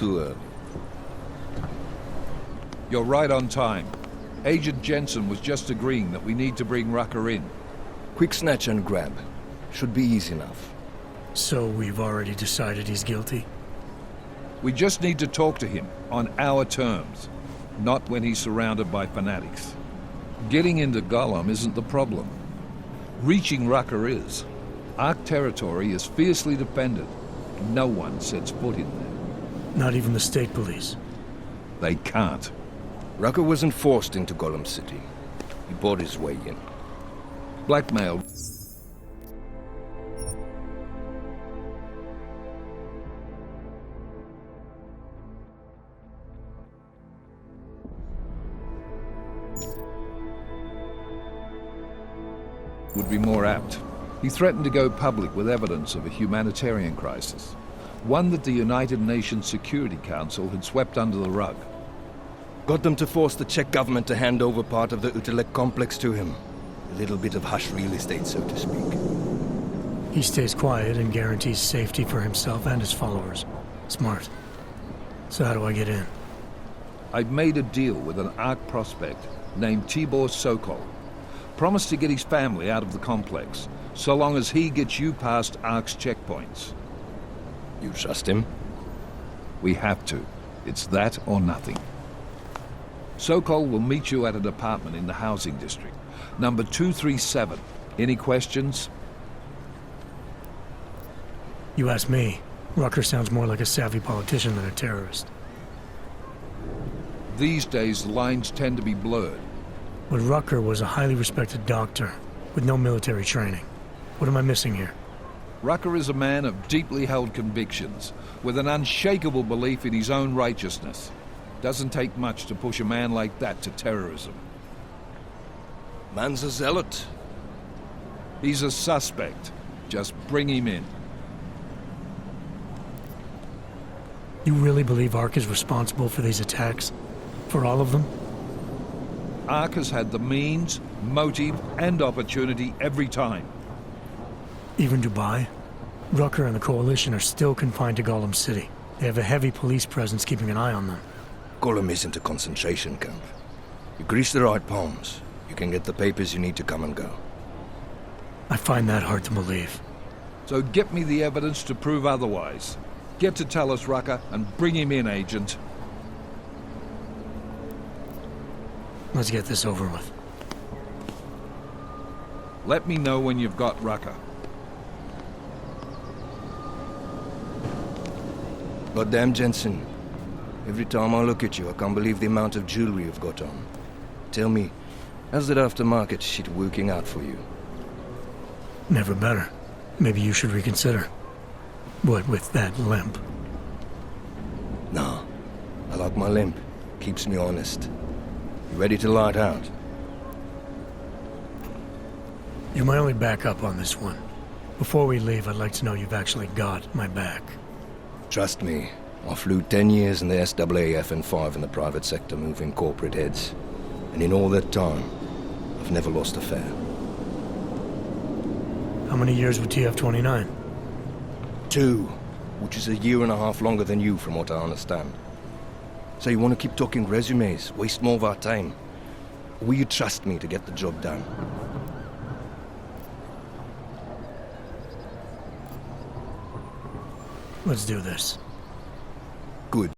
too early. You're right on time. Agent Jensen was just agreeing that we need to bring Rucker in. Quick snatch and grab. Should be easy enough. So we've already decided he's guilty? We just need to talk to him on our terms, not when he's surrounded by fanatics. Getting into Gollum isn't the problem. Reaching Rucker is. Ark territory is fiercely defended. No one sets foot in there. Not even the state police? They can't. Rucker wasn't forced into Gollum City. He bought his way in. Blackmail. Would be more apt. He threatened to go public with evidence of a humanitarian crisis, one that the United Nations Security Council had swept under the rug. Got them to force the Czech government to hand over part of the Utelek complex to him. A little bit of hush real estate, so to speak. He stays quiet and guarantees safety for himself and his followers. Smart. So how do I get in? I've made a deal with an Ark prospect named Tibor Sokol. Promised to get his family out of the complex, so long as he gets you past Ark's checkpoints. You trust him? We have to. It's that or nothing. Sokol will meet you at an apartment in the housing district. Number 237. Any questions? You ask me. Rucker sounds more like a savvy politician than a terrorist. These days, the lines tend to be blurred. But Rucker was a highly respected doctor, with no military training. What am I missing here? Rucker is a man of deeply held convictions, with an unshakable belief in his own righteousness. Doesn't take much to push a man like that to terrorism. Man's a zealot. He's a suspect. Just bring him in. You really believe Ark is responsible for these attacks? For all of them? Ark has had the means, motive, and opportunity every time. Even Dubai? Rucker and the Coalition are still confined to Gollum City. They have a heavy police presence keeping an eye on them. Gollum isn't a concentration camp. You grease the right palms, you can get the papers you need to come and go. I find that hard to believe. So get me the evidence to prove otherwise. Get to tell us, Rucker, and bring him in, Agent. Let's get this over with. Let me know when you've got Rucker. Goddamn, Jensen. Every time I look at you, I can't believe the amount of jewelry you've got on. Tell me, how's that aftermarket shit working out for you? Never better. Maybe you should reconsider. What with that limp? Nah, I like my limp. Keeps me honest. You ready to light out? You're my only backup on this one. Before we leave, I'd like to know you've actually got my back. Trust me, I flew 10 years in the SAAF and 5 in the private sector moving corporate heads. And in all that time, I've never lost a fare. How many years with TF-29? 2, which is a year and a half longer than you from what I understand. So you want to keep talking resumes, waste more of our time? Or will you trust me to get the job done? Let's do this. Good.